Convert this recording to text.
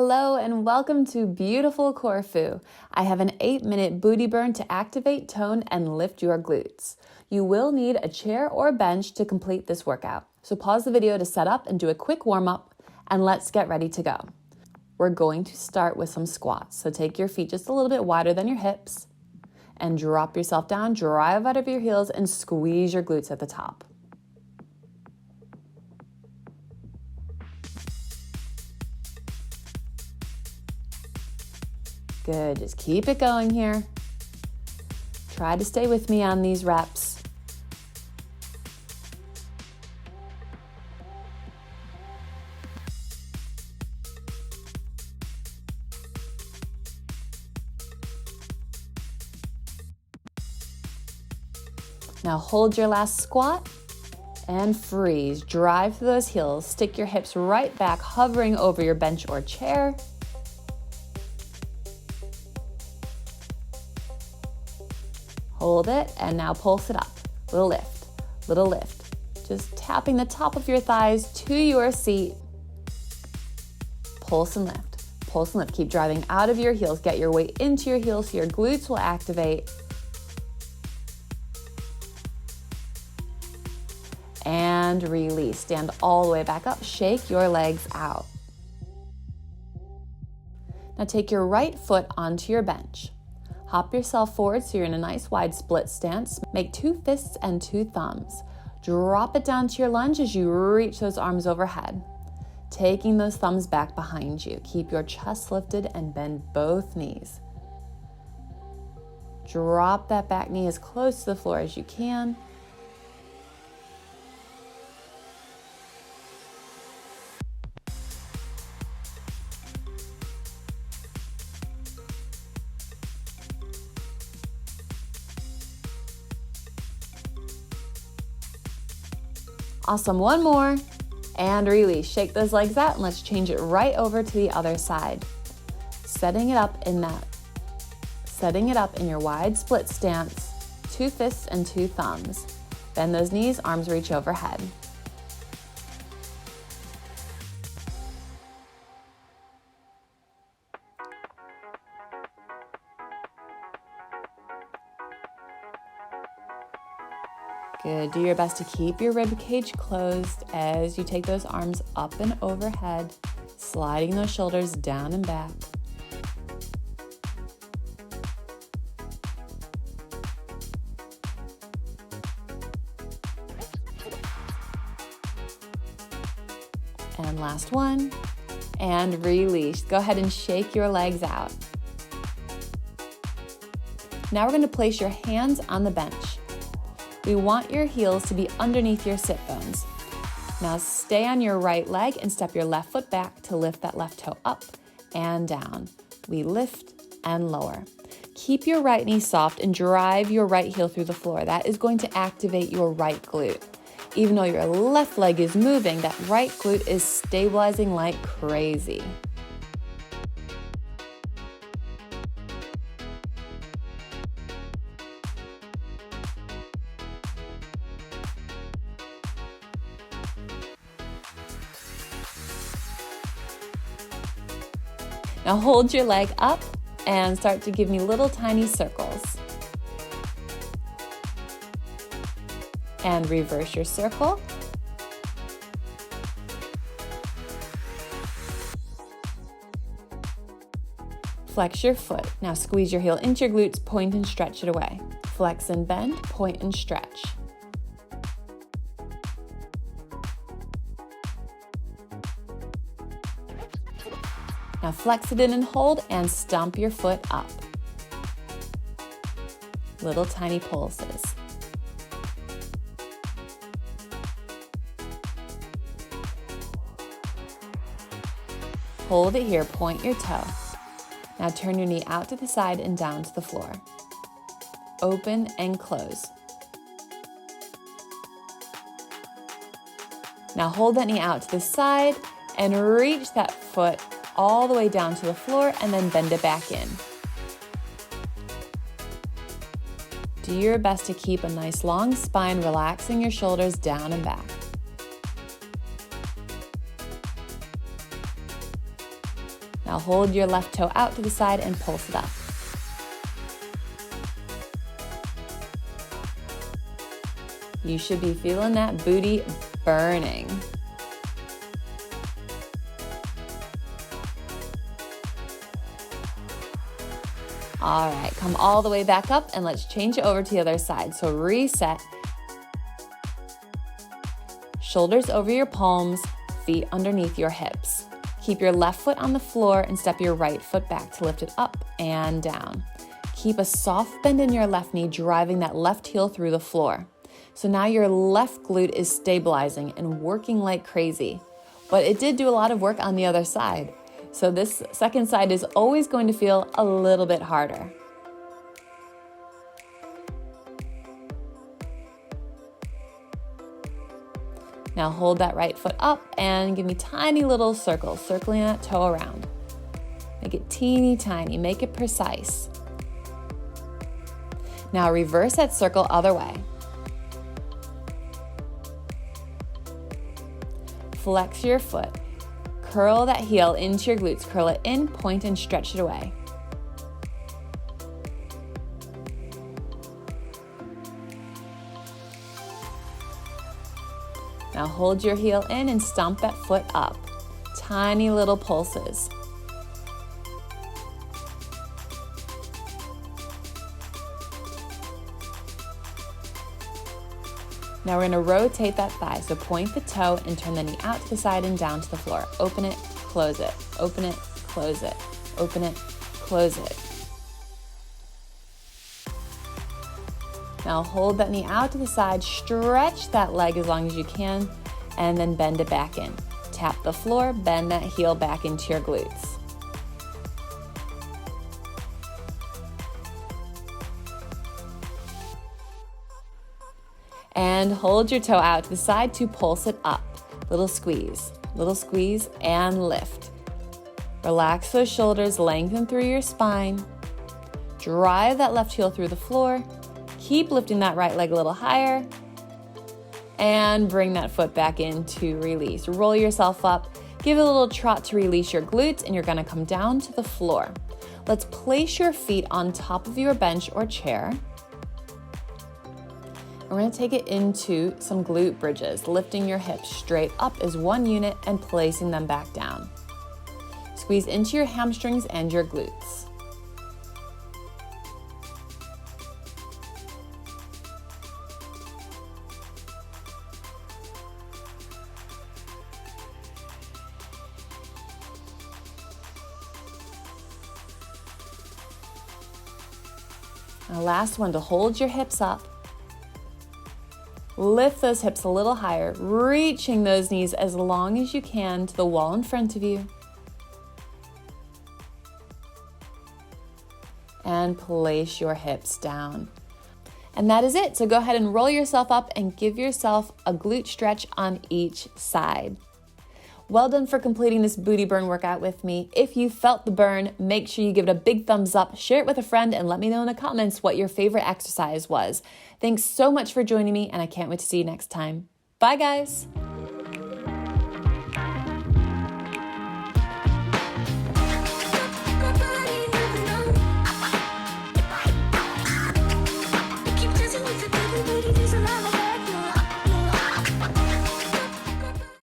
Hello and welcome to beautiful Corfu. I have an 8-minute booty burn to activate, tone, and lift your glutes. You will need a chair or bench to complete this workout. So pause the video to set up and do a quick warm-up, and let's get ready to go. We're going to start with some squats. So take your feet just a little bit wider than your hips and drop yourself down, drive out of your heels, and squeeze your glutes at the top. Good, just keep it going here. Try to stay with me on these reps. Now hold your last squat and freeze. Drive through those heels. Stick your hips right back, hovering over your bench or chair. Hold it, and now pulse it up. Little lift, little lift. Just tapping the top of your thighs to your seat. Pulse and lift, pulse and lift. Keep driving out of your heels. Get your weight into your heels so your glutes will activate. And release. Stand all the way back up. Shake your legs out. Now take your right foot onto your bench. Hop yourself forward so you're in a nice wide split stance. Make 2 fists and 2 thumbs. Drop it down to your lunge as you reach those arms overhead. Taking those thumbs back behind you. Keep your chest lifted and bend both knees. Drop that back knee as close to the floor as you can. Awesome, one more, and release. Shake those legs out, and let's change it right over to the other side. Setting it up in your wide split stance, 2 fists and 2 thumbs. Bend those knees, arms reach overhead. Good. Do your best to keep your rib cage closed as you take those arms up and overhead, sliding those shoulders down and back. And last one, and release. Go ahead and shake your legs out. Now we're going to place your hands on the bench. We want your heels to be underneath your sit bones. Now stay on your right leg and step your left foot back to lift that left toe up and down. We lift and lower. Keep your right knee soft and drive your right heel through the floor. That is going to activate your right glute. Even though your left leg is moving, that right glute is stabilizing like crazy. Now hold your leg up and start to give me little tiny circles. And reverse your circle. Flex your foot. Now squeeze your heel into your glutes, point and stretch it away. Flex and bend, point and stretch. Now flex it in and hold and stomp your foot up. Little tiny pulses. Hold it here, point your toe. Now turn your knee out to the side and down to the floor. Open and close. Now hold that knee out to the side and reach that foot all the way down to the floor and then bend it back in. Do your best to keep a nice long spine, relaxing your shoulders down and back. Now hold your left toe out to the side and pulse it up. You should be feeling that booty burning. All right, come all the way back up and let's change it over to the other side. So reset. Shoulders over your palms, feet underneath your hips. Keep your left foot on the floor and step your right foot back to lift it up and down. Keep a soft bend in your left knee, driving that left heel through the floor. So now your left glute is stabilizing and working like crazy. But it did do a lot of work on the other side. So this second side is always going to feel a little bit harder. Now hold that right foot up and give me tiny little circles, circling that toe around. Make it teeny tiny, make it precise. Now reverse that circle other way. Flex your foot. Curl that heel into your glutes. Curl it in, point, and stretch it away. Now hold your heel in and stomp that foot up. Tiny little pulses. Now we're going to rotate that thigh. So point the toe and turn the knee out to the side and down to the floor. Open it, close it, open it, close it, open it, close it. Now hold that knee out to the side, stretch that leg as long as you can, and then bend it back in. Tap the floor, bend that heel back into your glutes. And hold your toe out to the side to pulse it up. Little squeeze, and lift. Relax those shoulders, lengthen through your spine. Drive that left heel through the floor. Keep lifting that right leg a little higher. And bring that foot back in to release. Roll yourself up. Give it a little trot to release your glutes, and you're gonna come down to the floor. Let's place your feet on top of your bench or chair. We're gonna take it into some glute bridges, lifting your hips straight up as one unit and placing them back down. Squeeze into your hamstrings and your glutes. Now last one, to hold your hips up. Lift those hips a little higher, reaching those knees as long as you can to the wall in front of you. And place your hips down. And that is it. So go ahead and roll yourself up and give yourself a glute stretch on each side. Well done for completing this booty burn workout with me. If you felt the burn, make sure you give it a big thumbs up, share it with a friend, and let me know in the comments what your favorite exercise was. Thanks so much for joining me, and I can't wait to see you next time. Bye, guys.